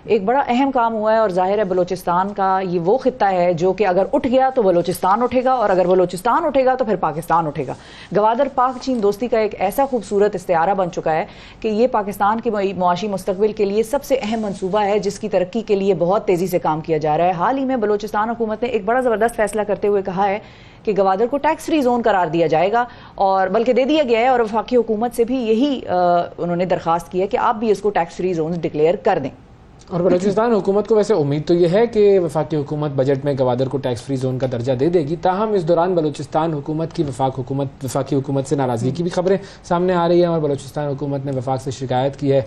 एक बड़ा अहम काम हुआ है और जाहिर है बलूचिस्तान का ये वो खित्ता है जो कि अगर उठ गया तो बलूचिस्तान उठेगा और अगर बलूचिस्तान उठेगा तो फिर पाकिस्तान उठेगा। गवादर पाक चीन दोस्ती का एक ऐसा खूबसूरत इस्तिआरा बन चुका है कि ये पाकिस्तान के मुआशी मुस्तकबिल के लिए सबसे अहम मनसूबा है जिसकी तरक्की के लिए बहुत तेज़ी से काम किया जा रहा है। हाल ही में बलूचिस्तान हुकूमत ने एक बड़ा ज़बरदस्त फैसला करते हुए कहा है कि गवादर को टैक्स फ्री जोन करार दिया जाएगा और बल्कि दे दिया गया है और वफाकी हुकूमत से भी यही उन्होंने दरख्वास्त की है कि आप भी इसको टैक्स फ्री जोन डिक्लेयर कर दें। और बलूचिस्तान हुकूमत को वैसे उम्मीद तो ये है कि वफाकी हुकूमत बजट में गवादर को टैक्स फ्री जोन का दर्जा दे देगी। ताहम इस दौरान बलूचिस्तान हुकूमत की वफाकी हुकूमत से नाराज़गी की भी खबरें सामने आ रही हैं और बलूचिस्तान हुकूमत ने वफाक से शिकायत की है।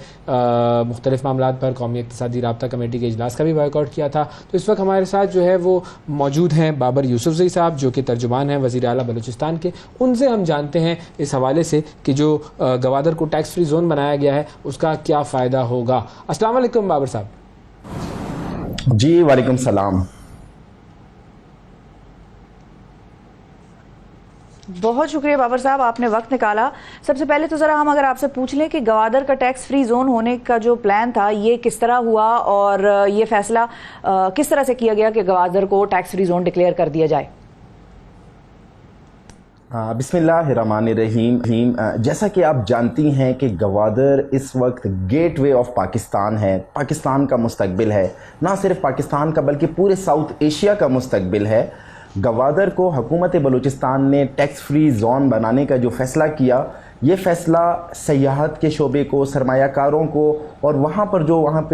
मुख्तलिफ मामला पर कौमी इक़्तिसादी राब्ता कमेटी के इजलास का भी बॉयकॉट किया था। तो इस वक्त हमारे साथ जो है वो मौजूद हैं बाबर यूसुफज़ई साहब जो कि तर्जुमान हैं वज़ीर आला बलूचिस्तान के। उनसे हम जानते हैं इस हवाले से कि जो गवादर को टैक्स फ्री जोन बनाया गया है उसका क्या फ़ायदा होगा। अस्सलाम वालेकुम बाबर साहब। जी वालेकुम सलाम। बहुत शुक्रिया बाबर साहब, आपने वक्त निकाला। सबसे पहले तो ज़रा हम अगर आपसे पूछ लें कि गवादर का टैक्स फ्री जोन होने का जो प्लान था ये किस तरह हुआ और ये फैसला किस तरह से किया गया कि गवादर को टैक्स फ्री जोन डिक्लेयर कर दिया जाए। बिस्मिल्लाहिर्रहमानिर्रहीम। जैसा कि आप जानती हैं कि गवादर इस वक्त गेटवे ऑफ पाकिस्तान है, पाकिस्तान का मुस्तकबिल है, ना सिर्फ पाकिस्तान का बल्कि पूरे साउथ एशिया का मुस्तकबिल है। गवादर को हुकूमत बलूचिस्तान ने टैक्स फ्री जोन बनाने का जो फ़ैसला किया, ये फ़ैसला सयाहत के शोबे को, सरमायाकारों को और वहाँ पे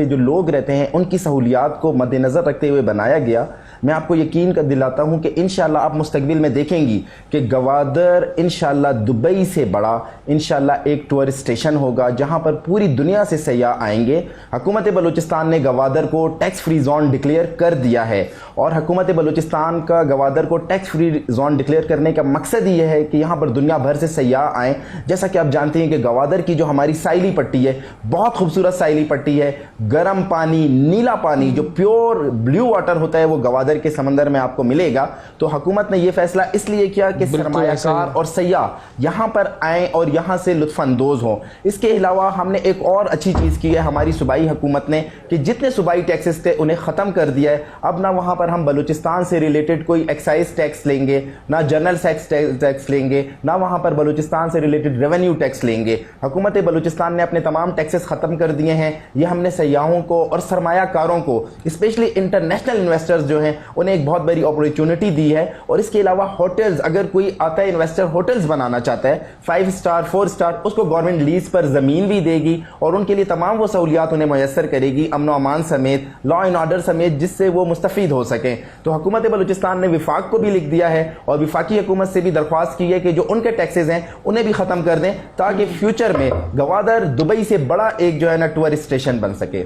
जो लोग रहते हैं उनकी सहूलियात को मद्देनज़र रखते हुए बनाया गया। मैं आपको यकीन कर दिलाता हूँ कि इंशाल्लाह आप मुस्तकबिल में देखेंगी कि गवादर इंशाल्लाह दुबई से बड़ा इंशाल्लाह एक टूरिस्ट स्टेशन होगा जहाँ पर पूरी दुनिया से सयाह आएंगे। हुकूमत बलूचिस्तान ने गवादर को टैक्स फ्री जोन डिक्लेयर कर दिया है और हुकूमत बलूचिस्तान का गवादर को टैक्स फ्री जोन डिक्लेयर करने का मकसद ये है कि यहाँ पर दुनिया भर से सयाह आएँ। जैसा कि आप जानते हैं कि गवादर की जो हमारी साइली पट्टी है बहुत खूबसूरत साइली पट्टी है। गर्म पानी, नीला पानी, जो प्योर ब्लू वाटर होता है वो गवादर के समंदर में आपको मिलेगा। तो हुकूमत ने यह फैसला इसलिए किया कि सरमायाकार और सयाह यहां पर आए और यहां से लुत्फानंदोज हों। इसके अलावा हमने एक और अच्छी चीज की है हमारी सूबाई हुकूमत ने कि जितने सूबाई टैक्सेस थे उन्हें खत्म कर दिया है। अब ना वहां पर हम बलूचिस्तान से रिलेटेड कोई एक्साइज टैक्स लेंगे, ना जनरल टैक्स लेंगे, ना वहां पर बलूचिस्तान से रिलेटेड रेवेन्यू टैक्स लेंगे। हुकूमत बलूचिस्तान ने अपने तमाम टैक्सेस खत्म कर दिए हैं। यह हमने सयाहों को और सरमायाकारों को, स्पेशली इंटरनेशनल इन्वेस्टर्स जो हैं, उन्हें एक बहुत बड़ी अपॉर्चुनिटी दी है। और इसके अलावा होटल्स, अगर कोई आता है इन्वेस्टर होटल्स बनाना चाहता है 5 स्टार 4 स्टार, उसको गवर्नमेंट लीज पर ज़मीन भी देगी और उनके लिए तमाम वो सहूलियात उन्हें मैसर करेगी, अमन व अमान समेत, लॉ एंड ऑर्डर समेत, जिससे वो मुस्तफ़ीद हो सकें। तो हुकूमत बलूचिस्तान ने विफाक को भी लिख दिया है और विफाकी हुकूमत से भी दरख्वास्त की है कि जो उनके टैक्सेस हैं उन्हें भी ख़त्म कर दें ताकि फ्यूचर में गवादर दुबई से बड़ा एक जो है ना टूरिस्ट स्टेशन बन सके।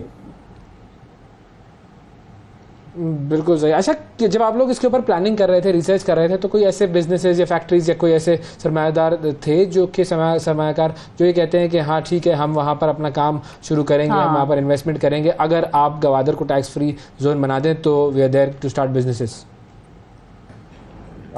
बिल्कुल सही। अच्छा, कि जब आप लोग इसके ऊपर प्लानिंग कर रहे थे, रिसर्च कर रहे थे, तो कोई ऐसे बिजनेसेस या फैक्ट्रीज या कोई ऐसे सरमायादार थे जो कि सरमायाकार जो ये कहते हैं कि हाँ ठीक है हम वहाँ पर अपना काम शुरू करेंगे, हम वहाँ पर इन्वेस्टमेंट करेंगे, अगर आप गवादर को टैक्स फ्री जोन बना दें तो we are there to start businesses?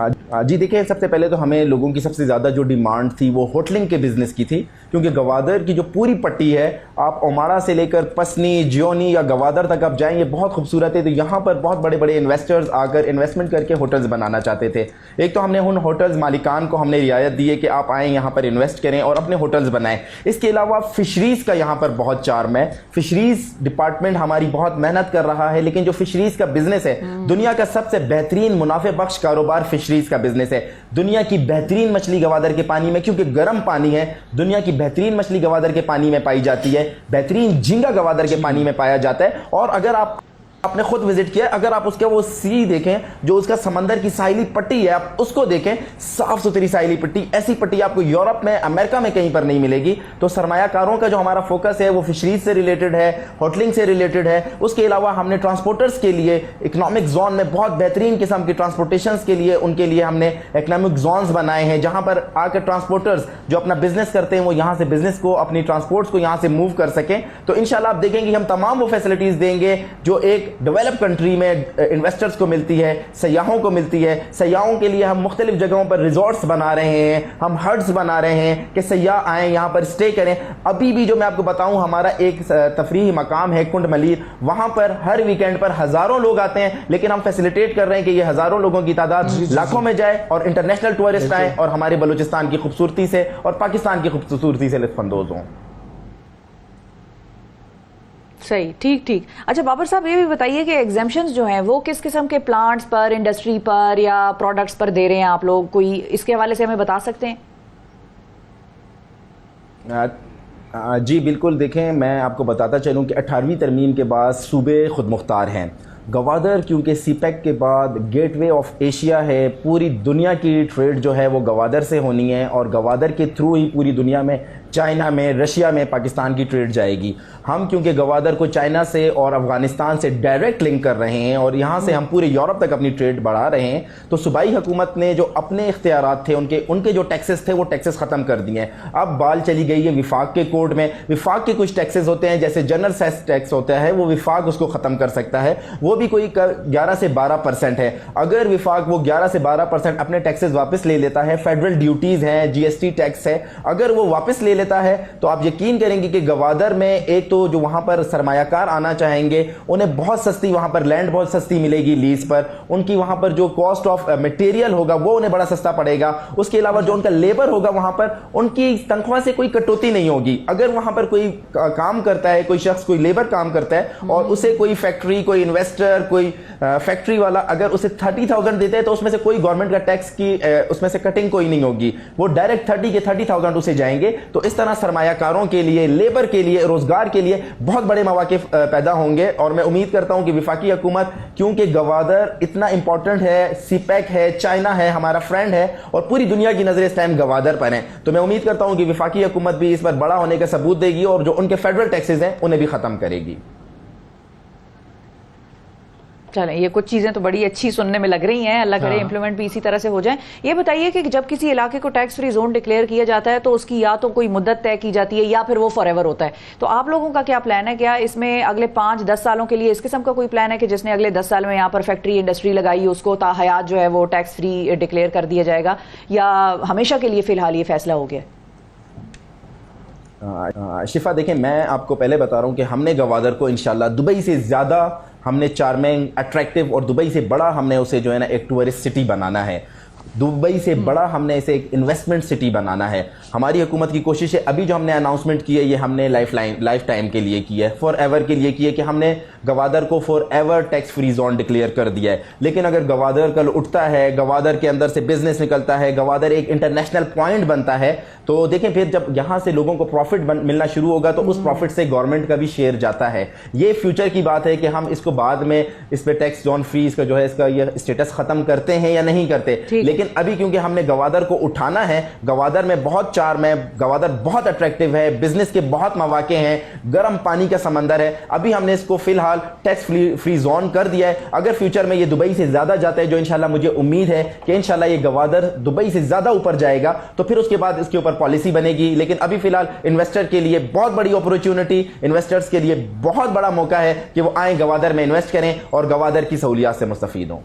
जी देखिए, सबसे पहले तो हमें लोगों की सबसे ज़्यादा जो डिमांड थी वो होटलिंग के बिज़नेस की थी, क्योंकि गवादर की जो पूरी पट्टी है, आप ओमारा से लेकर पसनी, जियोनी या गवादर तक आप जाएंगे, बहुत खूबसूरत है। तो यहाँ पर बहुत बड़े बड़े इन्वेस्टर्स आकर इन्वेस्टमेंट करके होटल्स बनाना चाहते थे। एक तो हमने उन होटल्स मालिकान को हमने रियायत दी है कि आप आएँ यहाँ पर इन्वेस्ट करें और अपने होटल्स बनाएं। इसके अलावा फ़िशरीज़ का यहाँ पर बहुत चार्म है। फ़िशरीज़ डिपार्टमेंट हमारी बहुत मेहनत कर रहा है, लेकिन जो फ़िशरीज़ का बिज़नेस है, दुनिया का सबसे बेहतरीन मुनाफे बख्श कारोबार फ़िशरीज़ का बिज़नेस है। दुनिया की बेहतरीन मछली गवादर के पानी में, क्योंकि गर्म पानी है, दुनिया की बेहतरीन मछली गवादर के पानी में पाई जाती है। बेहतरीन झींगा गवादर के पानी में पाया जाता है। और अगर आपने खुद विजिट किया, अगर आप उसके वो सी देखें, जो उसका समंदर की साहिली पट्टी है, आप उसको देखें, साफ सुथरी साहिली पट्टी, ऐसी पट्टी आपको यूरोप में, अमेरिका में कहीं पर नहीं मिलेगी। तो सरमायाकारों का जो हमारा फोकस है वो फिशरीज से रिलेटेड है, होटलिंग से रिलेटेड है। उसके अलावा हमने ट्रांसपोर्टर्स के लिए इकोनॉमिक जोन में बहुत बेहतरीन किस्म की ट्रांसपोर्टेशन के लिए उनके लिए हमने इकोनॉमिक जोन्स बनाए हैं, जहां पर आकर ट्रांसपोर्टर्स जो अपना बिजनेस करते हैं वो यहाँ से बिजनेस को, अपनी ट्रांसपोर्ट्स को यहाँ से मूव कर सकें। तो इंशाल्लाह आप देखेंगे हम तमाम वो फैसिलिटीज देंगे जो एक एक डेवलप कंट्री में इन्वेस्टर्स को मिलती है, सयाहों को मिलती है। सयाहों के लिए हम मुख्तलिफ जगहों पर रिजॉर्ट्स बना रहे हैं, हम हट्स बना रहे हैं कि सयाह आएँ यहाँ पर स्टे करें। अभी भी जो मैं आपको बताऊँ, हमारा एक तफरीही मकाम है कुंड मलीर, वहाँ पर हर वीकेंड पर हज़ारों लोग आते हैं, लेकिन हम फैसिलिटेट कर रहे हैं कि ये हज़ारों लोगों की तादाद लाखों में जाए और इंटरनेशनल टूरिस्ट आए और हमारे बलूचिस्तान की खूबसूरती से और पाकिस्तान की खूबसूरती से लुत्फ़अंदोज़ हों। सही, ठीक ठीक। अच्छा बाबर साहब, ये भी बताइए कि एग्जेम्पशंस जो हैं वो किस किस्म के प्लांट्स पर, इंडस्ट्री पर या प्रोडक्ट्स पर दे रहे हैं आप लोग, कोई इसके हवाले से हमें बता सकते हैं? जी बिल्कुल, देखें मैं आपको बताता चलूँ कि 18वीं तरमीम के बाद सूबे खुद मुख्तार हैं। गवादर क्योंकि सीपैक के बाद गेटवे ऑफ एशिया है, पूरी दुनिया की ट्रेड जो है वो गवादर से होनी है और गवादर के थ्रू ही पूरी दुनिया में, चाइना में, रशिया में पाकिस्तान की ट्रेड जाएगी। हम क्योंकि गवादर को चाइना से और अफ़गानिस्तान से डायरेक्ट लिंक कर रहे हैं और यहाँ से हम पूरे यूरोप तक अपनी ट्रेड बढ़ा रहे हैं, तो सूबाई हुकूमत ने जो अपने इख्तियारात थे, उनके जो टैक्सेस थे वो टैक्सेस ख़त्म कर दिए हैं। अब बाल चली गई है विफाक के कोड में। विफाक के कुछ टैक्सेस होते हैं, जैसे जनरल सेस टैक्स होता है, वो विफाक उसको ख़त्म कर सकता है, वो भी कोई 11 से 12% है। अगर विफाक वो 11 से 12% अपने टैक्सेस वापस ले लेता है, फेडरल ड्यूटीज़ हैं, GST टैक्स है, अगर वो वापस ले लेता है तो आप यकीन करेंगे कि गवादर में एक तो जो वहाँ पर सरमायाकार आना चाहेंगे उन्हें बहुत सस्ती, वहाँ पर लैंड बहुत सस्ती मिलेगी लीज पर, उनकी वहाँ पर जो कॉस्ट ऑफ मटेरियल होगा वो उन्हें बड़ा सस्ता पड़ेगा। उसके अलावा जो उनका लेबर होगा वहाँ पर, उनकी तनख्वाह से कोई कटौती नहीं होगी। अगर वहाँ पर कोई काम करता है, कोई शख्स कोई लेबर काम करता है और उसे कोई फैक्ट्री, कोई इन्वेस्टर, कोई फैक्ट्री वाला अगर उसे 30,000 देते हैं तो उसमें से कोई गवर्नमेंट का टैक्स की उसमें से कटिंग कोई नहीं होगी, वो डायरेक्ट 30,000 उसे जाएंगे। तो इस तरह सरमायाकारों के लिए, लेबर के लिए, रोजगार के लिए बहुत बड़े मौके पैदा होंगे। और मैं उम्मीद करता हूं कि वफाकी हुकूमत, क्योंकि गवादर इतना इंपॉर्टेंट है, सीपैक है, चाइना है, हमारा फ्रेंड है और पूरी दुनिया की नजरें इस टाइम गवादर पर हैं, तो मैं उम्मीद करता हूं कि वफाकी हुकूमत भी इस पर बड़ा होने का सबूत देगी और जो उनके फेडरल टैक्सेस हैं उन्हें भी खत्म करेगी। चलें, ये कुछ चीज़ें तो बड़ी अच्छी सुनने में लग रही हैं, अल्लाह करे इंप्लीमेंट भी इसी तरह से हो जाए। ये बताइए कि जब किसी इलाके को टैक्स फ्री जोन डिक्लेयर किया जाता है तो उसकी या तो कोई मुद्दत तय की जाती है या फिर वो फॉरएवर होता है, तो आप लोगों का क्या प्लान है? क्या इसमें अगले 5-10 सालों के लिए इस किस्म का कोई प्लान है कि जिसने अगले 10 साल में यहाँ पर फैक्ट्री इंडस्ट्री लगाई उसको ताहयात जो है वो टैक्स फ्री डिक्लेयर कर दिया जाएगा, या हमेशा के लिए फिलहाल ये फैसला हो गया? शिफा, देखें मैं आपको पहले बता रहा हूँ कि हमने गवादर को इंशाल्लाह दुबई से ज़्यादा हमने चार्मिंग, अट्रैक्टिव और दुबई से बड़ा हमने उसे जो है ना एक टूरिस्ट सिटी बनाना है। दुबई से बड़ा हमने इसे एक इन्वेस्टमेंट सिटी बनाना है। हमारी हुकूमत की कोशिश है, अभी जो हमने अनाउंसमेंट की है ये हमने लाइफ टाइम के लिए की है, फॉर एवर के लिए की है कि हमने गवादर को for ever tax free zone declare कर दिया है। लेकिन अगर गवादर कल उठता है, गवादर के अंदर से बिजनेस निकलता है, गवादर एक इंटरनेशनल पॉइंट बनता है, तो देखें फिर जब यहाँ से लोगों को प्रॉफिट मिलना शुरू होगा तो उस प्रॉफिट से गवर्नमेंट का भी शेयर जाता है। ये फ्यूचर की बात है कि हम इसको बाद में इस पर टैक्स जोन फ्री इसका जो है इसका ये स्टेटस खत्म करते हैं या नहीं करते, लेकिन अभी क्योंकि हमने गवादर को उठाना है, गवादर में बहुत चार्म है, गवादर बहुत अट्रैक्टिव है, बिजनेस के बहुत मौके हैं, गर्म पानी का समंदर है, अभी हमने इसको फिलहाल टैक्स फ्री जोन कर दिया है। अगर फ्यूचर में ये दुबई से ज्यादा जाता है, जो इंशाल्लाह मुझे उम्मीद है कि इंशाल्लाह ये गवादर दुबई से ज्यादा ऊपर जाएगा, तो फिर उसके बाद इसके ऊपर पॉलिसी बनेगी। लेकिन अभी फिलहाल इन्वेस्टर के लिए बहुत बड़ी अपॉर्चुनिटी, इन्वेस्टर्स के लिए बहुत बड़ा मौका है कि वो आए गवादर में इन्वेस्ट करें और गवादर की सहूलियात से मुस्तफीद हों।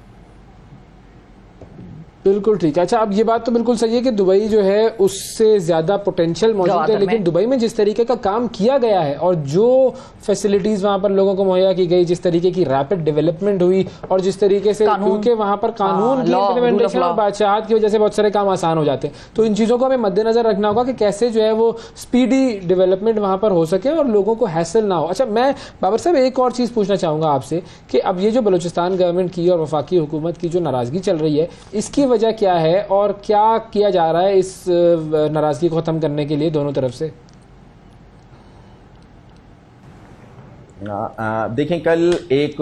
बिल्कुल ठीक है। अच्छा, अब ये बात तो बिल्कुल सही है कि दुबई जो है उससे ज्यादा पोटेंशियल मौजूद है, लेकिन दुबई में जिस तरीके का काम किया गया है और जो फैसिलिटीज वहां पर लोगों को मुहैया की गई, जिस तरीके की रैपिड डेवलपमेंट हुई और जिस तरीके से, क्योंकि वहां पर कानून की इम्प्लीमेंटेशन और बादशाहत की वजह से बहुत सारे काम आसान हो जाते हैं, तो इन चीजों को हमें मद्देनजर रखना होगा कि कैसे जो है वो स्पीडी डेवलपमेंट वहां पर हो सके और लोगों को हैसल ना हो। अच्छा, मैं बाबर साहब एक और चीज पूछना चाहूंगा आपसे कि अब ये जो बलूचिस्तान गवर्नमेंट की और वफाकी हुकूमत की जो नाराजगी चल रही है, इसकी वजह क्या है और क्या किया जा रहा है इस नाराजगी को खत्म करने के लिए दोनों तरफ से? देखें, कल एक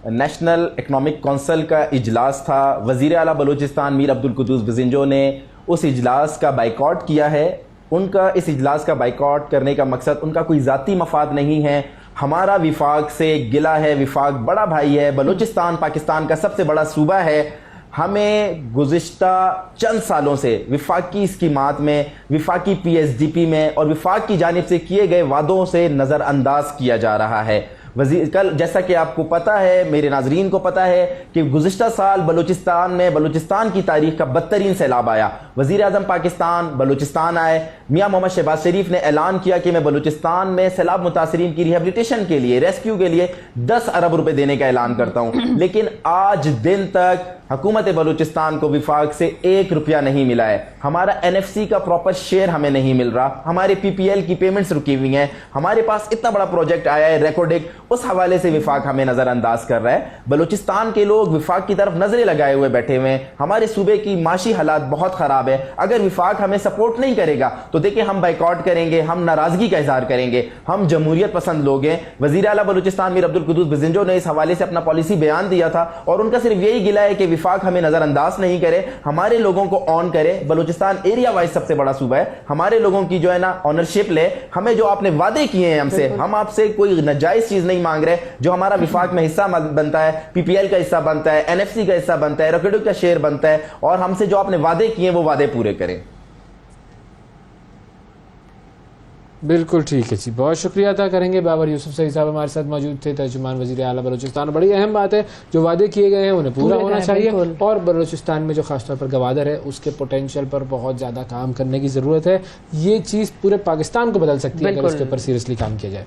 नेशनल इकनॉमिक काउंसिल का इजलास था। वज़ीर आला बलूचिस्तान मीर अब्दुल कुद्दूस बिज़िंजो ने उस इजलास का बाइकआउट किया है। उनका इस इजलास का बाइकआउट करने का मकसद उनका कोई ज़ाती मफाद नहीं है। हमारा विफाक से गिला है, विफाक बड़ा भाई है, बलूचिस्तान पाकिस्तान का सबसे बड़ा सूबा है। हमें गुज़िश्ता चंद सालों से विफाकी स्कीमात में, विफाकी PSDP में और विफाक की जानिब से किए गए वादों से नज़रअंदाज किया जा रहा है। कल जैसा कि आपको पता है, मेरे नाजरीन को पता है कि गुज़िश्ता साल बलूचिस्तान में बलूचिस्तान की तारीख का बदतरीन सैलाब आया। वज़ीर आज़म पाकिस्तान बलूचिस्तान आए, मियां मोहम्मद शहबाज शरीफ ने ऐलान किया कि मैं बलूचिस्तान में सैलाब मुतासरीन की रिहेबिलिटेशन के लिए, रेस्क्यू के लिए 10 अरब रुपए देने का ऐलान करता हूं, लेकिन आज दिन तक हुकूमत बलूचिस्तान को विफाक से 1 रुपया नहीं मिला है। हमारा NFC का प्रॉपर शेयर हमें नहीं मिल रहा, हमारे PPL की पेमेंट्स रुकी हुई हैं, हमारे पास इतना बड़ा प्रोजेक्ट आया है रेकॉर्डिक, उस हवाले से विफाक हमें नजरअंदाज कर रहा है। बलूचिस्तान के लोग विफाक की तरफ नजरें लगाए हुए बैठे हुए हैं। हमारे सूबे की माशी हालात बहुत खराब है। अगर विफाक हमें सपोर्ट नहीं करेगा तो देखिए हम बाइकआउट करेंगे, हम नाराजगी का इजहार करेंगे। हम जमहूरियत पसंद लोग हैं। वजीर आला बलूचिस्तान मीर अब्दुल कुद्दूस बिजिंजो ने इस हवाले से अपना पॉलिसी बयान दिया था और उनका सिर्फ यही गिला है कि विफाक हमें नजरअंदाज नहीं करे, हमारे लोगों को ऑन करे। बलूचिस्तान एरिया वाइज सबसे बड़ा सूबा है, हमारे लोगों की जो है ना ऑनरशिप ले। हमें जो आपने वादे किए हैं हमसे, हम आपसे कोई नाजायज चीज नहीं मांग रहे। जो हमारा विफाक में हिस्सा बनता है, PPL का हिस्सा बनता है, NFC का हिस्सा बनता है, रेकॉर्डिक का शेयर बनता है, और हमसे जो आपने वादे किए वो वादे पूरे करें। बिल्कुल ठीक है जी, बहुत शुक्रिया अदा करेंगे। बाबर यूसुफ सईद साहब हमारे साथ मौजूद थे, तर्जुमान वज़ीर आला बलूचिस्तान। बड़ी अहम बात है, जो वादे किए गए हैं उन्हें पूरा होना चाहिए, और बलूचिस्तान में जो खासतौर पर गवादर है उसके पोटेंशियल पर बहुत ज़्यादा काम करने की ज़रूरत है। ये चीज़ पूरे पाकिस्तान को बदल सकती है अगर इसके ऊपर सीरियसली काम किया जाए।